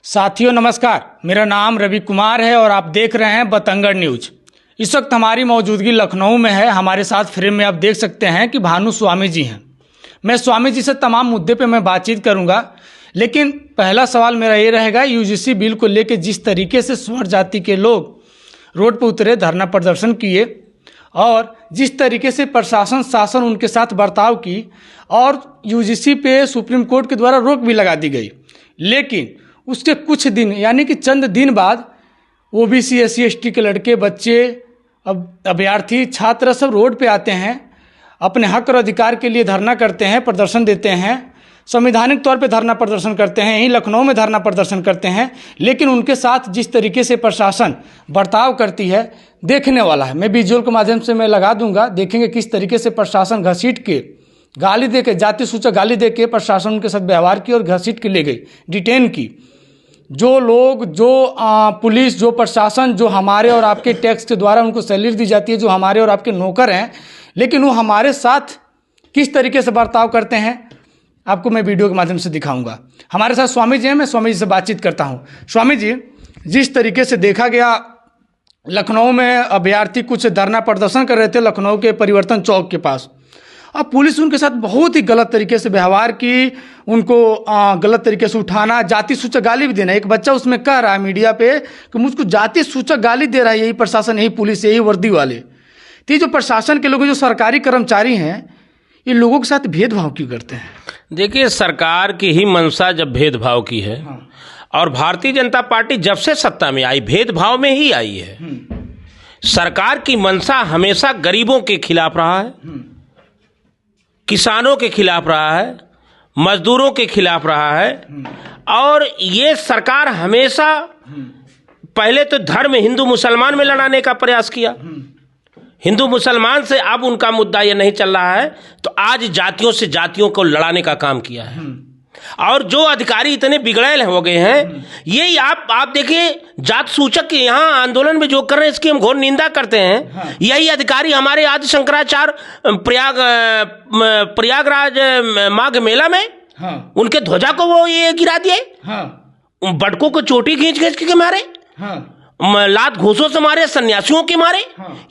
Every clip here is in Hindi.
साथियों नमस्कार, मेरा नाम रवि कुमार है और आप देख रहे हैं बतंगड़ न्यूज। इस वक्त हमारी मौजूदगी लखनऊ में है। हमारे साथ फ्रेम में आप देख सकते हैं कि भानु स्वामी जी हैं। मैं स्वामी जी से तमाम मुद्दे पे मैं बातचीत करूंगा, लेकिन पहला सवाल मेरा ये रहेगा, यूजीसी बिल को लेकर जिस तरीके से स्वर्ण जाति के लोग रोड पर उतरे, धरना प्रदर्शन किए और जिस तरीके से प्रशासन शासन उनके साथ बर्ताव की और यूजीसी पे सुप्रीम कोर्ट के द्वारा रोक भी लगा दी गई, लेकिन उसके कुछ दिन यानी कि चंद दिन बाद ओबीसी SC ST के लड़के बच्चे अभ्यर्थी छात्र सब रोड पे आते हैं, अपने हक और अधिकार के लिए धरना करते हैं, प्रदर्शन देते हैं, संवैधानिक तौर पे धरना प्रदर्शन करते हैं, यहीं लखनऊ में धरना प्रदर्शन करते हैं। लेकिन उनके साथ जिस तरीके से प्रशासन बर्ताव करती है देखने वाला है। मैं विजुअल के माध्यम से मैं लगा दूंगा, देखेंगे किस तरीके से प्रशासन घसीट के गाली दे के, जाति सूचक गाली दे के प्रशासन उनके साथ व्यवहार की और घसीट के ले गई, डिटेन की। जो लोग, जो पुलिस, जो प्रशासन, जो हमारे और आपके टैक्स के द्वारा उनको सैलरी दी जाती है, जो हमारे और आपके नौकर हैं, लेकिन वो हमारे साथ किस तरीके से बर्ताव करते हैं आपको मैं वीडियो के माध्यम से दिखाऊंगा। हमारे साथ स्वामी जी हैं, मैं स्वामी जी से बातचीत करता हूं। स्वामी जी, जिस तरीके से देखा गया लखनऊ में अभ्यर्थी कुछ धरना प्रदर्शन कर रहे थे लखनऊ के परिवर्तन चौक के पास, अब पुलिस उनके साथ बहुत ही गलत तरीके से व्यवहार की, उनको गलत तरीके से उठाना, जाति सूचक गाली भी देना। एक बच्चा उसमें कह रहा है मीडिया पे कि मुझको जाति सूचक गाली दे रहा है यही प्रशासन, यही पुलिस, यही वर्दी वाले। तो ये जो प्रशासन के लोग, जो सरकारी कर्मचारी हैं, ये लोगों के साथ भेदभाव क्यों करते हैं? देखिए, सरकार की ही मंशा जब भेदभाव की है, और भारतीय जनता पार्टी जब से सत्ता में आई भेदभाव में ही आई है। सरकार की मंशा हमेशा गरीबों के खिलाफ रहा है, किसानों के खिलाफ रहा है, मजदूरों के खिलाफ रहा है। और ये सरकार हमेशा पहले तो धर्म हिंदू मुसलमान में लड़ाने का प्रयास किया, हिंदू मुसलमान से अब उनका मुद्दा ये नहीं चल रहा है, तो आज जातियों से जातियों को लड़ाने का काम किया है। और जो अधिकारी इतने बिगड़ैल हो गए हैं, ये आप देखिए, जात सूचक के यहाँ आंदोलन में जो कर रहे हैं इसकी हम घोर निंदा करते हैं। यही अधिकारी हमारे आदि शंकराचार्य प्रयागराज माघ मेला में उनके ध्वजा को वो ये गिरा दिए, बटकों को चोटी खींच खींच के मारे, लात घूसों से मारे, सन्यासियों के मारे।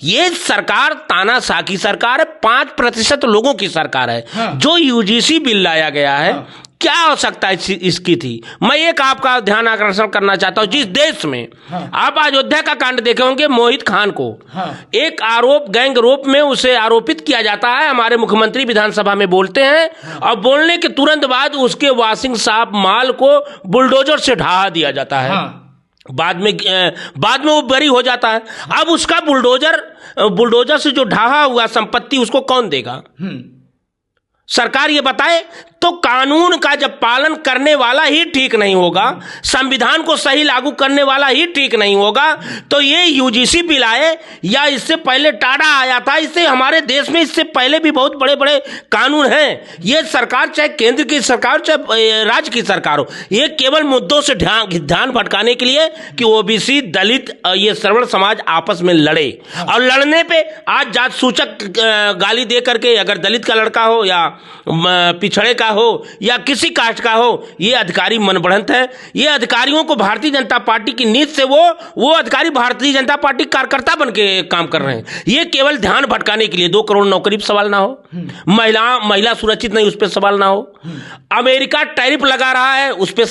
ये सरकार तानाशाह की सरकार है, 5% लोगों की सरकार है। जो यूजीसी बिल लाया गया है, क्या आवश्यकता इसकी थी? मैं एक आपका ध्यान आकर्षण करना चाहता हूं। जिस देश में आप अयोध्या का कांड देखे होंगे, मोहित खान को एक आरोप, गैंग रेप में उसे आरोपित किया जाता है। हमारे मुख्यमंत्री विधानसभा में बोलते हैं और बोलने के तुरंत बाद उसके वॉशिंग शॉप माल को बुलडोजर से ढहा दिया जाता है। बाद में वो बरी हो जाता है। अब उसका बुलडोजर से जो ढहा हुआ संपत्ति उसको कौन देगा? सरकार ये बताए। तो कानून का जब पालन करने वाला ही ठीक नहीं होगा, संविधान को सही लागू करने वाला ही ठीक नहीं होगा, तो ये यूजीसी बिल आए या इससे पहले टाडा आया था, इससे हमारे देश में इससे पहले भी बहुत बड़े बड़े कानून हैं। ये सरकार, चाहे केंद्र की सरकार चाहे राज्य की सरकार हो, ये केवल मुद्दों से ध्यान भटकाने के लिए कि ओबीसी, दलित, ये सर्वण समाज आपस में लड़े। और लड़ने पे आज जात सूचक गाली दे करके, अगर दलित का लड़का हो या पिछड़े का हो या किसी कास्ट का हो, ये अधिकारी मनबढ़ंत है। ये अधिकारियों को भारतीय जनता पार्टी की नीति से वो अधिकारी भारतीय जनता पार्टी कार्यकर्ता बन के काम कर रहे हैं। ये केवल ध्यान भटकाने के लिए, 2 करोड़ नौकरी पर सवाल ना हो, महिला सुरक्षित नहीं उस पर सवाल ना हो, अमेरिका टैरिफ लगा रहा है उस पर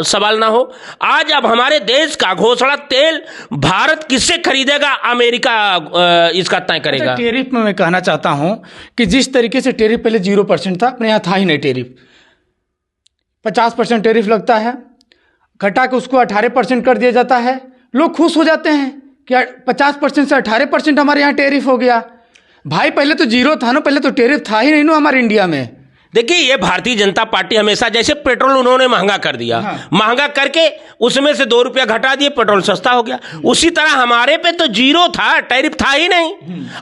सवाल ना हो। आज अब हमारे देश का घोषणा तेल भारत किससे खरीदेगा? अमेरिका इसका तय करेगा। टैरिफ में मैं कहना चाहता हूं कि जिस तरीके से टैरिफ पहले 0% था, अपने यहाँ था ही नहीं टैरिफ, 50% टैरिफ लगता है, घटा के उसको 18% कर दिया जाता है। लोग खुश हो जाते हैं कि 50% से 18% हमारे यहाँ टैरिफ हो गया। भाई पहले तो 0 था ना, पहले तो टैरिफ था ही नहीं ना हमारे इंडिया में। देखिए, ये भारतीय जनता पार्टी हमेशा, जैसे पेट्रोल उन्होंने महंगा कर दिया, महंगा करके उसमें से 2 रुपया घटा दिए, पेट्रोल सस्ता हो गया। उसी तरह हमारे पे तो 0 था, टैरिफ था ही नहीं।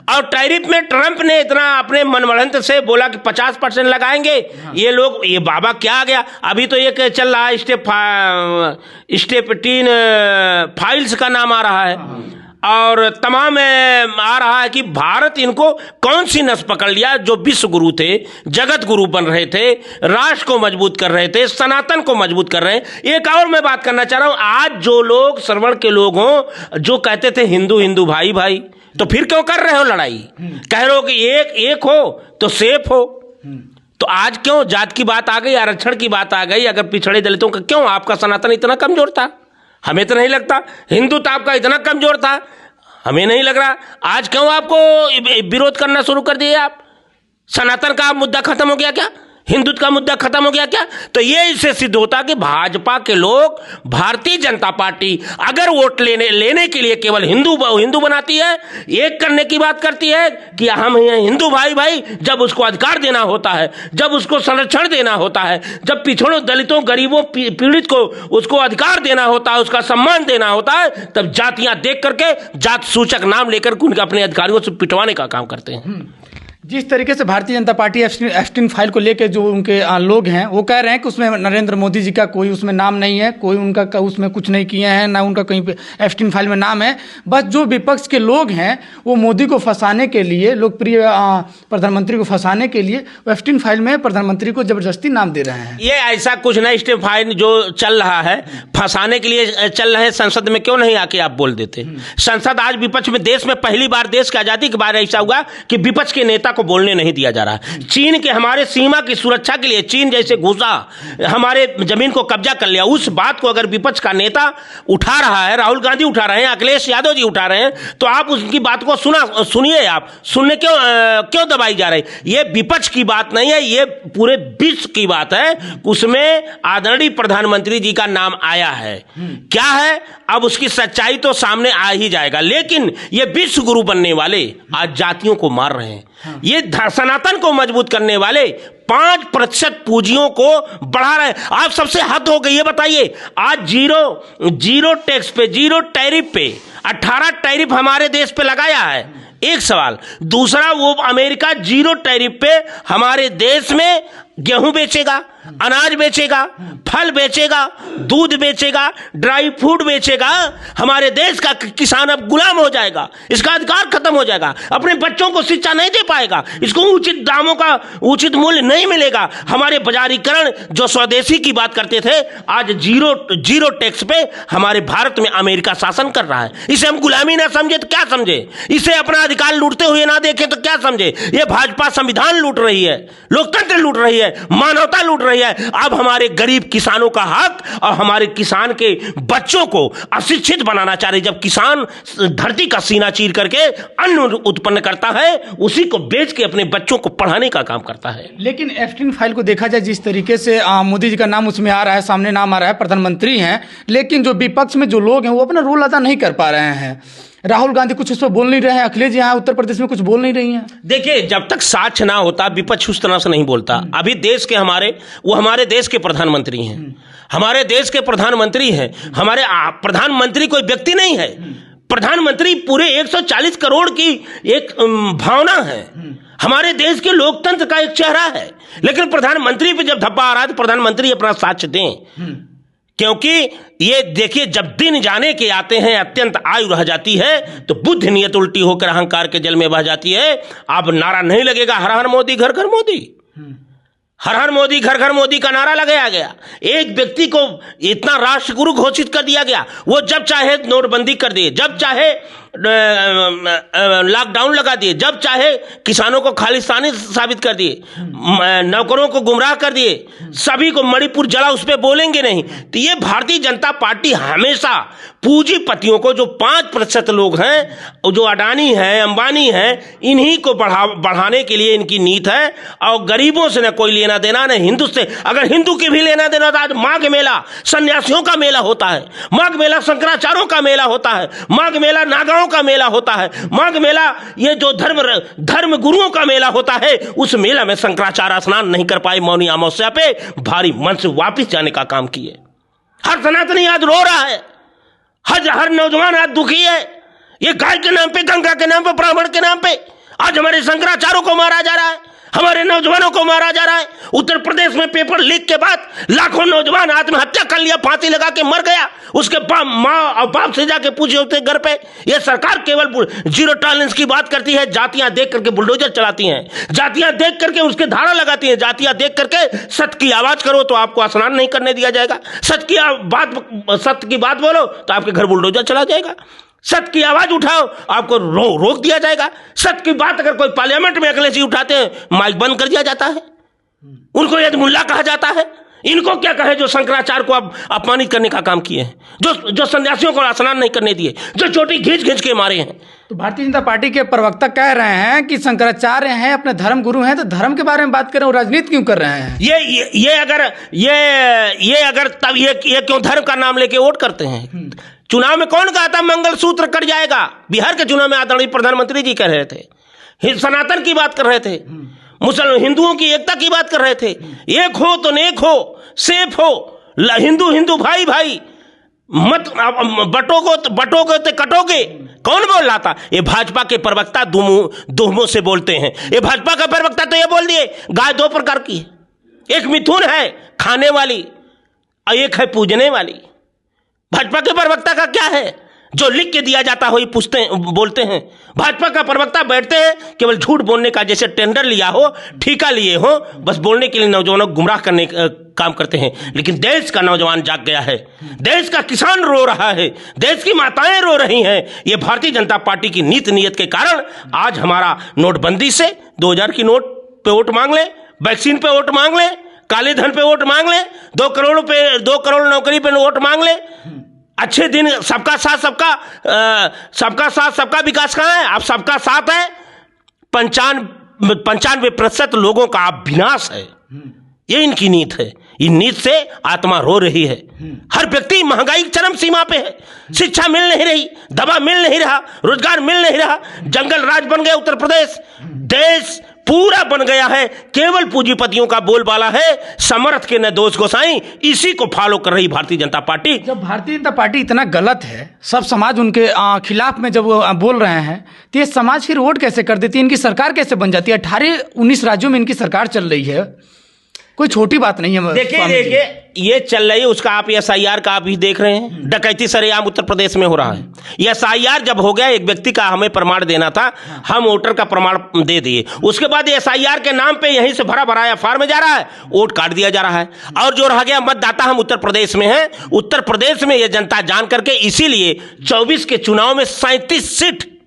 और टैरिफ में ट्रंप ने इतना अपने मनमढ़ंत से बोला कि 50% लगाएंगे। ये लोग, ये बाबा क्या आ गया? अभी तो एक चल रहा है स्टेप 18 फाइल्स का नाम आ रहा है। और तमाम आ रहा है कि भारत इनको कौन सी नस पकड़ लिया, जो विश्व गुरु थे, जगत गुरु बन रहे थे, राष्ट्र को मजबूत कर रहे थे, सनातन को मजबूत कर रहे हैं। एक और मैं बात करना चाह रहा हूं, आज जो लोग श्रवण के लोग हों जो कहते थे हिंदू हिंदू भाई भाई, तो फिर क्यों कर रहे हो लड़ाई? कह रहे हो कि एक हो तो सेफ हो, तो आज क्यों जात की बात आ गई, आरक्षण की बात आ गई? अगर पिछड़े दलितों का क्यों आपका सनातन इतना कमजोर था? हमें तो नहीं लगता। हिंदुत्व आपका इतना कमजोर था, हमें नहीं लग रहा। आज क्यों आपको विरोध करना शुरू कर दिए आप? सनातन का मुद्दा खत्म हो गया क्या? हिंदुत्व का मुद्दा खत्म हो गया क्या? तो ये इससे सिद्ध होता कि भाजपा के लोग, भारतीय जनता पार्टी अगर वोट लेने के लिए केवल हिंदू बनाती है, एक करने की बात करती है कि हम हिंदू भाई भाई, जब उसको अधिकार देना होता है, जब उसको संरक्षण देना होता है, जब पिछड़ों, दलितों, गरीबों, पीड़ित को उसको अधिकार देना होता है, उसका सम्मान देना होता है, तब जातियां देख करके जात सूचक नाम लेकर उनके अपने अधिकारियों से पिटवाने का काम करते हैं। जिस तरीके से Bharatiya Janata party Epstein file को लेकर जो उनके लोग हैं वो कह रहे हैं कि उसमें नरेंद्र मोदी जी का कोई उसमें नाम नहीं है, कोई उनका उसमें कुछ नहीं किए हैं, ना उनका कहीं पे एप्स्टीन फाइल में नाम है। बस जो विपक्ष के लोग हैं वो मोदी को फंसाने के लिए, लोकप्रिय प्रधानमंत्री को फंसाने के लिए एप्स्टीन फाइल में प्रधानमंत्री को जबरदस्ती नाम दे रहे हैं। ये ऐसा कुछ नहीं, एप्स्टीन फाइल जो चल रहा है फंसाने के लिए चल रहे हैं। संसद में क्यों नहीं आके आप बोल देते? संसद आज विपक्ष में, देश में पहली बार, देश की आजादी के बाद ऐसा हुआ कि विपक्ष के नेता को बोलने नहीं दिया जा रहा। चीन के हमारे सीमा की सुरक्षा के लिए चीन जैसे घुसा, हमारे जमीन को कब्जा कर लिया, उस बात को अगर विपक्ष का नेता उठा रहा है, राहुल गांधी उठा रहे हैं, अखिलेश यादव जी उठा रहे हैं, तो आप उनकी बात को सुनिए। आप सुनने क्यों दबाई जा रही? ये विपक्ष की बात नहीं है, ये पूरे विश्व की बात है। उसमें आदरणीय प्रधानमंत्री जी का नाम आया है। क्या है अब उसकी सच्चाई तो सामने आ ही जाएगा, लेकिन ये विश्व गुरु बनने वाले आज जातियों को मार रहे हैं। ये सनातन को मजबूत करने वाले 5% पूंजियों को बढ़ा रहे हैं। आप सबसे हद हो गई। ये बताइए, आज जीरो टैक्स पे, जीरो टैरिफ पे 18 टैरिफ हमारे देश पे लगाया है। एक सवाल। दूसरा, वो अमेरिका जीरो टैरिफ पे हमारे देश में गेहूं बेचेगा, अनाज बेचेगा, फल बेचेगा, दूध बेचेगा, ड्राई फ्रूट बेचेगा। हमारे देश का किसान अब गुलाम हो जाएगा, इसका अधिकार खत्म हो जाएगा, अपने बच्चों को शिक्षा नहीं दे पाएगा, इसको उचित दामों का उचित मूल्य नहीं मिलेगा। हमारे बाजारीकरण जो स्वदेशी की बात करते थे, आज जीरो टैक्स पे हमारे भारत में अमेरिका शासन कर रहा है। इसे हम गुलामी ना समझे तो क्या समझे? इसे अपना अधिकार लूटते हुए ना देखे तो क्या समझे? ये भाजपा संविधान लूट रही है, लोकतंत्र लूट रही है, मानवता लूट रही है। अब हमारे गरीब किसानों का हक और हमारे किसान के बच्चों को अशिक्षित बनाना चाह रही। जब किसान धरती का सीना चीर करके अन्न उत्पन्न करता है, उसी को बेच के अपने बच्चों को पढ़ाने का काम करता है। लेकिन एप्स्टीन फाइल को देखा जाए, जिस तरीके से मोदी जी का नाम उसमें आ रहा है, सामने नाम आ रहा है, प्रधानमंत्री हैं, लेकिन जो विपक्ष में जो लोग हैं वो अपना रोल अदा नहीं कर पा रहे हैं। राहुल गांधी कुछ उस पर बोल नहीं रहे हैं, अखिलेश यहाँ उत्तर प्रदेश में कुछ बोल नहीं रही हैं। देखिए, जब तक साक्ष्य ना होता विपक्ष उस तरह से नहीं बोलता। अभी देश के हमारे देश के प्रधानमंत्री हैं, हमारे देश के प्रधानमंत्री हैं। हमारे प्रधानमंत्री कोई व्यक्ति नहीं है, प्रधानमंत्री पूरे 140 करोड़ की एक भावना है। हमारे देश के लोकतंत्र का एक चेहरा है। लेकिन प्रधानमंत्री पे जब धब्बा आ रहा है तो प्रधानमंत्री अपना साक्ष्य दें, क्योंकि ये देखिए, जब दिन जाने के आते हैं, अत्यंत आयु रह जाती है, तो बुद्धि नियत उल्टी होकर अहंकार के जल में बह जाती है। अब नारा नहीं लगेगा हर हर मोदी घर घर मोदी, हर हर मोदी घर घर मोदी का नारा लगाया गया। एक व्यक्ति को इतना राष्ट्रगुरु घोषित कर दिया गया, वो जब चाहे नोटबंदी कर दिए, जब चाहे लॉकडाउन लगा दिए, जब चाहे किसानों को खालिस्तानी साबित कर दिए, नौकरों को गुमराह कर दिए, सभी को मणिपुर जला, उस पर बोलेंगे नहीं। तो ये भारतीय जनता पार्टी हमेशा पूंजीपतियों को, जो 5% लोग हैं, जो अडानी हैं, अंबानी हैं, इन्हीं को बढ़ाने के लिए इनकी नीति है। और गरीबों से न कोई लेना देना, न हिंदू से। अगर हिंदू की भी लेना देना, तो आज माघ मेला सन्यासियों का मेला होता है, माघ मेला शंकराचार्यों का मेला होता है, माघ मेला नागाओं का मेला होता है, माघ मेला ये जो धर्म गुरुओं का मेला होता है। उस मेला में शंकराचार्य स्नान नहीं कर पाए, मौनी अमावस्या पे भारी मन से वापिस जाने का काम किए। हर सनातनी आज रो रहा है, हर नौजवान आज दुखी है। ये गाय के नाम पे, गंगा के नाम पे, ब्राह्मण के नाम पे आज हमारे शंकराचार्यों को मारा जा रहा है। हमारे नौजवानों को मारा जा रहा है। उत्तर प्रदेश में पेपर लीक के बाद लाखों नौजवान आत्महत्या कर लिया, फांसी लगा के मर गया। उसके माँ और बाप से जाके पूछे होते घर पे। ये सरकार केवल जीरो टॉलरेंस की बात करती है, जातियां देख करके बुलडोजर चलाती हैं, जातियां देख करके उसके धारा लगाती हैं, जातियां देख करके सत्य की आवाज करो तो आपको स्नान नहीं करने दिया जाएगा, सत्य की बात बोलो तो आपके घर बुलडोजर चला जाएगा, सत्य की आवाज उठाओ आपको रोक दिया जाएगा, सत्य की बात अगर कोई पार्लियामेंट में अखिलेश जी उठाते हैं माइक बंद कर दिया जाता है, उनको यदि मुल्ला कहा जाता है। इनको क्या कहे जो शंकराचार्य को अपमानित करने का काम किए हैं, जो सन्यासियों को स्नान नहीं करने दिए, जो चोटी घींच के मारे हैं। तो भारतीय जनता पार्टी के प्रवक्ता कह रहे हैं कि शंकराचार्य हैं, अपने धर्म गुरु हैं, तो धर्म के बारे में बात करें, राजनीति क्यों कर रहे हैं? ये अगर तब ये क्यों धर्म का नाम लेके वोट करते हैं? चुनाव में कौन कहा था मंगलसूत्र कट जाएगा? बिहार के चुनाव में आदरणीय प्रधानमंत्री जी कह रहे थे, सनातन की बात कर रहे थे, मुसलमान हिंदुओं की एकता की बात कर रहे थे। एक हो तो नेक हो, सेफ हो, हिंदू भाई भाई, मत बटोगे तो कटोगे। कौन बोल रहा था? ये भाजपा के प्रवक्ता दो मुंह से बोलते हैं। ये भाजपा का प्रवक्ता तो ये बोल दिए गाय दो प्रकार की है, एक मिथुन है खाने वाली और एक है पूजने वाली। भाजपा के प्रवक्ता का क्या है? जो लिख के दिया जाता हो ये बोलते हैं। भाजपा का प्रवक्ता बैठते हैं केवल झूठ बोलने का, जैसे टेंडर लिया हो, ठेका लिए हो, बस बोलने के लिए नौजवानों को गुमराह करने का काम करते हैं। लेकिन देश का नौजवान जाग गया है, देश का किसान रो रहा है, देश की माताएं रो रही हैं। ये भारतीय जनता पार्टी की नीति नियत के कारण आज हमारा नोटबंदी से 2000 की नोट पे वोट मांग ले, वैक्सीन पे वोट मांग ले, काले धन पे वोट मांग ले, 2 करोड़ नौकरी पे वोट मांग ले। अच्छे दिन सबका साथ सबका विकास कहाँ है? आप सबका साथ है, 95% लोगों का आप विनाश है। ये इनकी नीत है, इन नीत से आत्मा रो रही है। हर व्यक्ति महंगाई चरम सीमा पे है, शिक्षा मिल नहीं रही, दवा मिल नहीं रहा, रोजगार मिल नहीं रहा, जंगल राज बन गया उत्तर प्रदेश, देश पूरा बन गया है, केवल पूंजीपतियों का बोलबाला है, समर्थ के न दोष गोसाई। इसी को फॉलो कर रही भारतीय जनता पार्टी। जब भारतीय जनता पार्टी इतना गलत है, सब समाज उनके खिलाफ में जब वो बोल रहे हैं, तो ये समाज फिर वोट कैसे कर देती है? इनकी सरकार कैसे बन जाती है? 18-19 राज्यों में इनकी सरकार चल रही है, कोई छोटी बात नहीं है। देखिए ये चल रही है, उसका आप SIR का आप भी देख रहे हैं, डकैती सरेआम उत्तर प्रदेश में हो रहा है। ये SIR जब हो गया, एक व्यक्ति का हमें प्रमाण देना था, हम वोटर का प्रमाण दे दिए, उसके बाद SIR के नाम पे यहीं से भरा फार्म में जा रहा है, वोट काट दिया जा रहा है। और जो रह गया मतदाता, हम उत्तर प्रदेश में हैं, उत्तर प्रदेश में ये जनता जान करके इसीलिए 24 के चुनाव में 37 सीट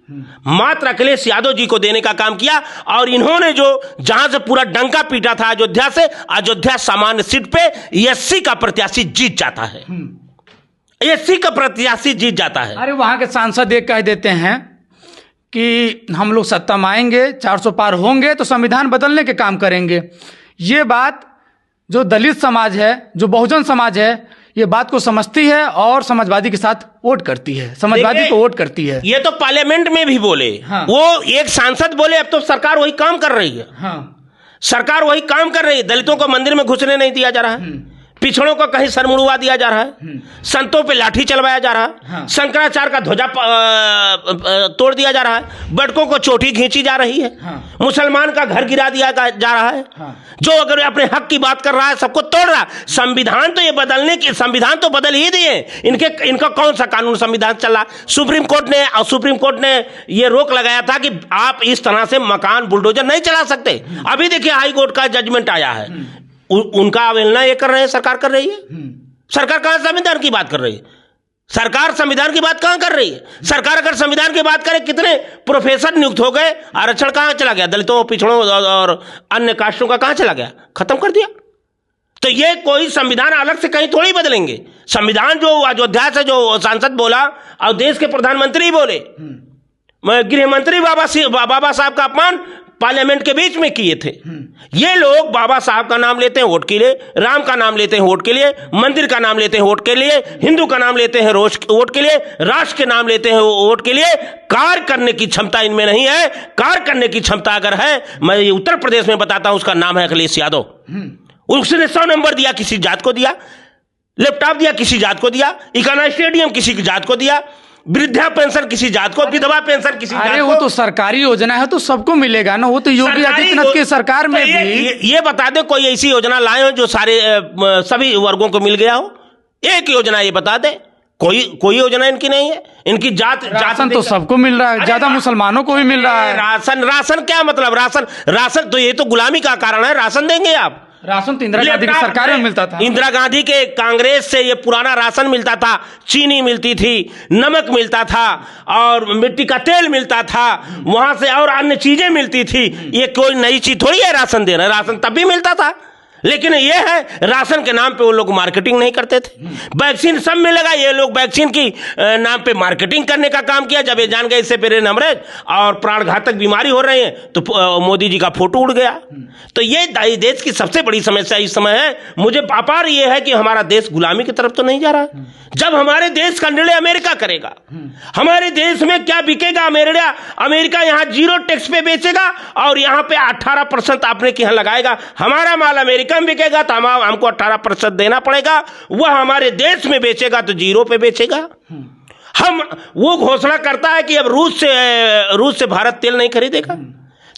मात्र अखिलेश यादव जी को देने का काम किया। और इन्होंने जो जहां से पूरा डंका पीटा था अयोध्या से, अयोध्या सामान्य सीट पे SC का प्रत्याशी जीत जाता है, SC का प्रत्याशी जीत जाता है। अरे वहां के सांसद एक कह देते हैं कि हम लोग सत्ता में आएंगे, 400 पार होंगे तो संविधान बदलने के काम करेंगे। ये बात जो दलित समाज है, जो बहुजन समाज है, ये बात को समझती है और समाजवादी के साथ वोट करती है, समाजवादी को वोट करती है। ये तो पार्लियामेंट में भी बोले, हाँ। वो एक सांसद बोले, अब तो सरकार वही काम कर रही है, हाँ। सरकार वही काम कर रही है। दलितों को मंदिर में घुसने नहीं दिया जा रहा है, पिछड़ों को कहीं सर मुड़वा दिया जा रहा है, संतों पे लाठी चलवाया जा रहा है, हाँ। शंकराचार्य का ध्वजा तोड़ दिया जा रहा है, बटकों को चोटी खींची जा रही है, हाँ। मुसलमान का घर गिरा दिया जा रहा है, हाँ। जो अगर अपने हक की बात कर रहा है सबको तोड़ रहा है। संविधान तो ये बदलने की, संविधान तो बदल ही दिए, इनका कौन सा कानून संविधान चल रहा? सुप्रीम कोर्ट ने ये रोक लगाया था कि आप इस तरह से मकान बुलडोजर नहीं चला सकते। अभी देखिए हाई कोर्ट का जजमेंट आया है, उनका अवहेलना ये कर रहे हैं, सरकार कर रही है। सरकार कहां संविधान की बात कर रही है? सरकार संविधान की बात कहां कर रही है? सरकार अगर संविधान की बात करे, कितने प्रोफेसर नियुक्त हो गए, आरक्षण कहां चला गया? दलितों, पिछड़ों और अन्य कास्टों का कहां चला गया? खत्म कर दिया। तो ये कोई संविधान अलग से कहीं थोड़ी बदलेंगे। संविधान जो अयोध्या से जो सांसद बोला और देश के प्रधानमंत्री बोले, गृह मंत्री बाबा साहब का अपमान पार्लियामेंट के बीच में किए थे। ये लोग बाबा साहब का नाम लेते हैं वोट के लिए, राम का नाम लेते हैं वोट के लिए, मंदिर का नाम लेते हैं वोट के लिए, हिंदू का नाम लेते हैं वोट के लिए, राष्ट्र के नाम लेते हैं वोट के लिए। कार्य करने की क्षमता इनमें नहीं है। कार्य करने की क्षमता अगर है, मैं उत्तर प्रदेश में बताता हूं, उसका नाम है अखिलेश यादव। उसने 100 नंबर दिया, किसी जात को दिया, लैपटॉप दिया, किसी जात को दिया, इकाना स्टेडियम किसी की जात को दिया, वृद्धा पेंशन किसी जात को, विधवा पेंशन किसी जात को। अरे वो तो सरकारी योजना है तो सबको मिलेगा ना, वो तो योगी आदित्यनाथ की सरकार में भी। ये बता दे कोई ऐसी योजना लाए हो जो सारे सभी वर्गों को मिल गया हो, एक योजना ये बता दे। कोई योजना इनकी नहीं है। इनकी राशन तो सबको मिल रहा है, ज्यादा मुसलमानों को भी मिल रहा है। राशन क्या मतलब? राशन तो ये तो गुलामी का कारण है। राशन देंगे आप? राशन तो इंदिरा गांधी की सरकार में मिलता था। इंदिरा गांधी के कांग्रेस से ये पुराना राशन मिलता था। चीनी मिलती थी, नमक मिलता था और मिट्टी का तेल मिलता था, वहां से और अन्य चीजें मिलती थी। ये कोई नई चीज थोड़ी है राशन देना। राशन तब भी मिलता था, लेकिन ये है राशन के नाम पे वो लोग मार्केटिंग नहीं करते थे। वैक्सीन सब मिलेगा, ये लोग वैक्सीन की नाम पे मार्केटिंग करने का काम किया। जब ये जान गए इससे ब्रेन हेमरेज और प्राण घातक बीमारी हो रही है तो मोदी जी का फोटो उड़ गया। तो ये देश की सबसे बड़ी समस्या इस समय है। मुझे अपार ये है कि हमारा देश गुलामी की तरफ तो नहीं जा रहा। जब हमारे देश का निर्णय अमेरिका करेगा, हमारे देश में क्या बिकेगा, अमेरिका यहां 0 टैक्स पे बेचेगा और यहां पे 18% आपने यहां लगाएगा। हमारा माल अमेरिका में बिकेगा तो हमको 18% देना पड़ेगा। वह हमारे देश में बेचेगा तो 0 पे बेचेगा। वो घोषणा करता है कि अब रूस से भारत तेल नहीं खरीदेगा।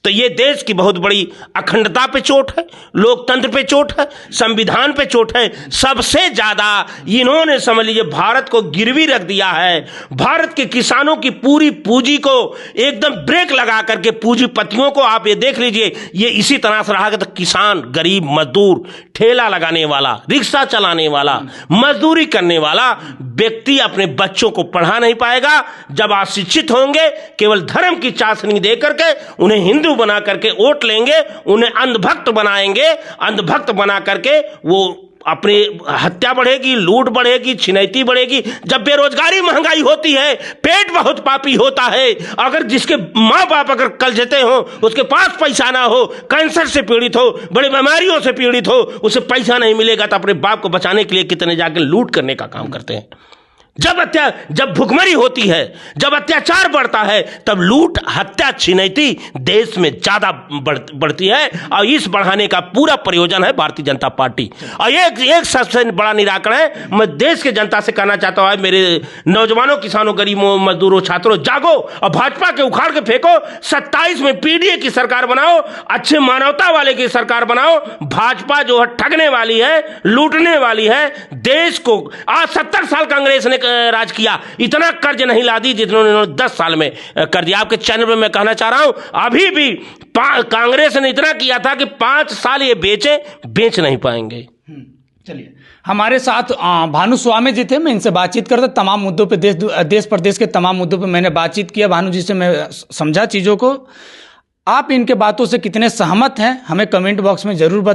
तो ये देश की बहुत बड़ी अखंडता पे चोट है, लोकतंत्र पे चोट है, संविधान पे चोट है। सबसे ज्यादा इन्होंने समझ लीजिए भारत को गिरवी रख दिया है। भारत के किसानों की पूरी पूंजी को एकदम ब्रेक लगा करके, पूंजीपतियों को आप ये देख लीजिए, ये इसी तरह से रहा तो किसान, गरीब मजदूर, ठेला लगाने वाला, रिक्शा चलाने वाला, मजदूरी करने वाला व्यक्ति अपने बच्चों को पढ़ा नहीं पाएगा। जब अशिक्षित होंगे, केवल धर्म की चाशनी दे करके उन्हें हिंदू बना करके वोट लेंगे, उन्हें अंधभक्त बनाएंगे। अंधभक्त बना करके वो अपनी हत्या बढ़ेगी, लूट बढ़ेगी, छिनैती बढ़ेगी। जब बेरोजगारी, महंगाई होती है, पेट बहुत पापी होता है। अगर जिसके माँ बाप अगर कलजते हो, उसके पास पैसा ना हो, कैंसर से पीड़ित हो, बड़ी बीमारियों से पीड़ित हो, उसे पैसा नहीं मिलेगा तो अपने बाप को बचाने के लिए कितने जाकर लूट करने का काम करते हैं। जब भुखमरी होती है, जब अत्याचार बढ़ता है, तब लूट, हत्या, छिनैती देश में ज्यादा बढ़ती है। और इस बढ़ाने का पूरा प्रयोजन है भारतीय जनता पार्टी। और एक सबसे बड़ा निराकरण है। मैं देश के जनता से कहना चाहता हूं, मेरे नौजवानों, किसानों, गरीबों, मजदूरों, छात्रों, जागो और भाजपा के उखाड़ के फेंको। 27 में पीडीए की सरकार बनाओ, अच्छे मानवता वाले की सरकार बनाओ। भाजपा जो है ठगने वाली है, लूटने वाली है देश को। आज 70 साल कांग्रेस ने राज किया, इतना कर्ज नहीं ला दी जितना उन्होंने 10 साल में कर दिया। आपके चैनल में मैं कहना चाह रहा हूं, अभी भी कांग्रेस ने इतना किया था कि 5 साल ये बेच नहीं पाएंगे। चलिए, हमारे साथ भानु स्वामी जी थे। मैं इनसे बातचीत करता, तमाम मुद्दों पे, देश प्रदेश के तमाम मुद्दों पे मैंने बातचीत किया। भानु जी से मैं समझा चीज़ों को। आप इनके बातों से कितने सहमत हैं हमें कमेंट बॉक्स में जरूर बताएं।